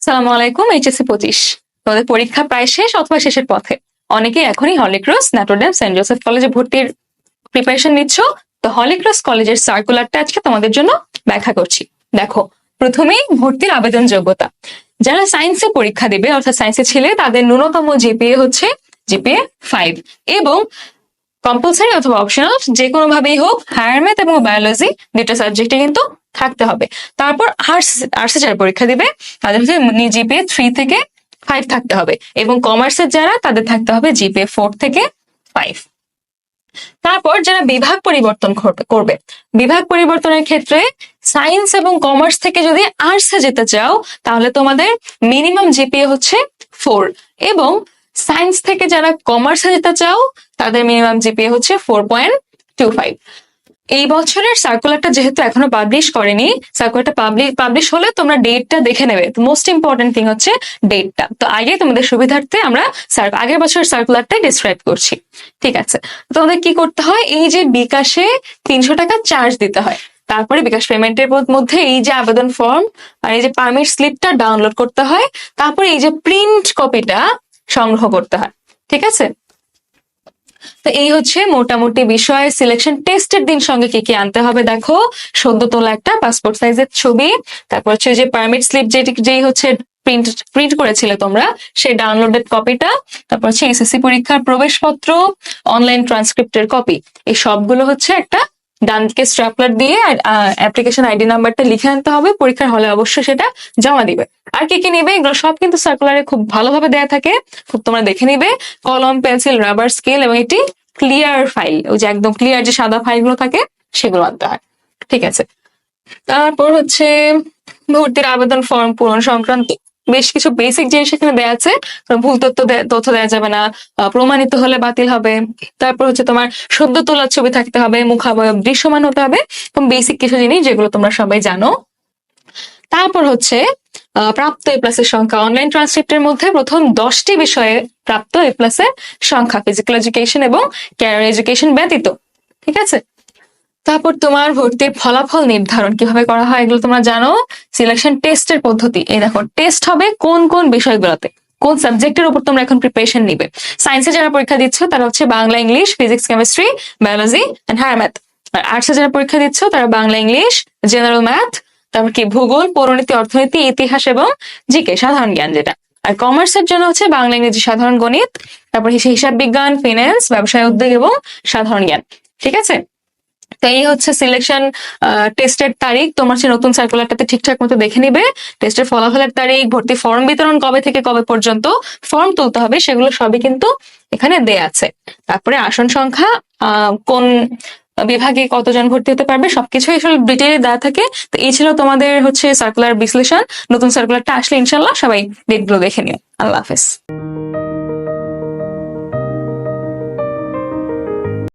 সালামু আলাইকুম। এইচএসসি 25 তোমাদের পরীক্ষা প্রায় শেষ অথবা শেষের পথে। অনেকে এখনই হলিক্রস, নটরডেম, সেন্ট জোসেফ কলেজে ভর্তির প্রিপারেশন নিচ্ছ। তো হলিক্রস কলেজের সার্কুলারটা আজকে তোমাদের জন্য ব্যাখ্যা করছি। দেখো, প্রথমেই ভর্তির আবেদন যোগ্যতা। যারা সায়েন্সে পরীক্ষা দিবে অর্থাৎ সায়েন্সে ছিলে তাদের ন্যূনতম জিপিএ হচ্ছে জিপিএ 5 এবং কম্পালসারি অথবা অপশনাল যে কোনো ভাবেই হোক হায়ার ম্যাথ এবং বায়োলজি দুটো সাবজেক্টে কিন্তু থাকতে হবে। তারপর আর্টসে যারা পরীক্ষা দিবে তাদের হচ্ছে জিপিএ 3 থেকে 5 থাকতে হবে এবং কমার্সের যারা তাদের থাকতে হবে জিপিএ 4 থেকে 5। তারপর যারা বিভাগ পরিবর্তন করবে, বিভাগ পরিবর্তনের ক্ষেত্রে সায়েন্স এবং কমার্স থেকে যদি আর্টসে যেতে চাও তাহলে তোমাদের মিনিমাম জিপিএ হচ্ছে 4 এবং সায়েন্স থেকে যারা কমার্সে যেতে চাও তাদের মিনিমাম জিপিএ হচ্ছে 4.25। এই বছরের সার্কুলারটা যেহেতু এখনো পাবলিশ করেনি, সার্কুলারটা পাবলিশ হলে তোমরা ডেটটা দেখে নেবে। মোস্ট ইম্পর্টেন্ট থিং হচ্ছে ডেটটা। তো আগে তোমাদের সুবিধার্থে আমরা আগের বছরের সার্কুলারটাই ডিসক্রাইব করছি। ঠিক আছে, তোমাদের কি করতে হয়, এই যে বিকাশে 300 টাকা চার্জ দিতে হয়, তারপরে বিকাশ পেমেন্টের মধ্যে এই যে আবেদন ফর্ম আর এই যে পারমিট স্লিপটা ডাউনলোড করতে হয়, তারপরে এই যে প্রিন্ট কপিটা সংগ্রহ করতে হয়। ঠিক আছে, তো এই হচ্ছে মোটামুটি বিষয়। সিলেকশন টেস্টের দিন সঙ্গে কি কি আনতে হবে দেখো, সদ্য তোলা একটা পাসপোর্ট সাইজের ছবি, তারপর হচ্ছে যে পারমিট স্লিপ যেই হচ্ছে প্রিন্ট করেছিলে তোমরা সেই ডাউনলোডেড কপিটা, তারপর হচ্ছে এসএসসি পরীক্ষার প্রবেশপত্র, অনলাইন ট্রান্সক্রিপ্টের কপি। এই সবগুলো হচ্ছে একটা ডান দিকে স্ট্রাপলার দিয়ে অ্যাপ্লিকেশন আইডি নাম্বারটা লিখে আনতে হবে। পরীক্ষার হলে অবশ্যই সেটা জমা দিবে। আর কি কি নিবে এগুলো সব কিন্তু সার্কুলারে খুব ভালোভাবে দেয়া থাকে, খুব তোমরা দেখে নিবে। কলম, পেন্সিল, রাবার, স্কেল এবং একটি ক্লিয়ার ফাইল, ওই যে একদম ক্লিয়ার যে সাদা ফাইলগুলো থাকে সেগুলো আনতে হয়। ঠিক আছে, তারপর হচ্ছে ভর্তির আবেদন ফর্ম পূরণ সংক্রান্ত বেশ কিছু বেসিক জিনিস এখানে দেওয়া আছে। ভুল তথ্য দেওয়া যাবে না, প্রমাণিত হলে বাতিল হবে। তারপর হচ্ছে তোমার সদ্য তোলার ছবি থাকতে হবে, মুখাবয়ব দৃশ্যমান হতে হবে, এবং বেসিক কিছু জিনিস যেগুলো তোমরা সবাই জানো। তারপর হচ্ছে প্রাপ্ত এ প্লাসের সংখ্যা। অনলাইন ট্রান্সক্রিপ্টের মধ্যে প্রথম 10টি বিষয়ে প্রাপ্ত এ প্লাসের সংখ্যা, ফিজিক্যাল এডুকেশন এবং ক্যারিয়ার এডুকেশন ব্যতীত। ঠিক আছে, তারপর তোমার ভর্তির ফলাফল নির্ধারণ কিভাবে করা হয় এগুলো তোমরা জানো। সিলেকশন টেস্টের পদ্ধতি, এই দেখো টেস্ট হবে কোন কোন বিষয়গুলোতে, কোন সাবজেক্টের উপর তোমরা এখন প্রিপারেশন নিবে। সায়েন্সে যারা পরীক্ষা দিচ্ছ তারা হচ্ছে Bangla, English, physics, chemistry, biology and higher math. আর আর্টসে যারা পরীক্ষা দিচ্ছ তারা বাংলা, ইংলিশ, জেনারেল ম্যাথ, তারপর কি ভূগোল, পৌরনীতি, অর্থনীতি, ইতিহাস এবং জিকে সাধারণ জ্ঞান যেটা। আর কমার্সের জন্য হচ্ছে বাংলা, ইংরেজি, সাধারণ গণিত, তারপর হিসাব বিজ্ঞান, ফিন্যান্স, ব্যবসায় উদ্যোগ এবং সাধারণ জ্ঞান। ঠিক আছে, তো এই হচ্ছে সিলেকশন টেস্টের তারিখ। তোমার সেই নতুন সার্কুলারটাতে ঠিকঠাক মতো দেখে নিবে। টেস্টের ফলাফলের তারিখ, ভর্তি ফর্ম বিতরণ কবে থেকে কবে পর্যন্ত ফর্ম তুলতে হবে সেগুলো সবই কিন্তু এখানে দেয়া আছে। তারপরে আসন সংখ্যা, কোন বিভাগে কতজন ভর্তি হতে পারবে সবকিছু আসলে ডিটেইলে দেওয়া থাকে। তো এই ছিল তোমাদের হচ্ছে সার্কুলার বিশ্লেষণ। নতুন সার্কুলারটা আসলে ইনশাল্লাহ সবাই ডেটগুলো দেখে নিও। আল্লাহ হাফেজ।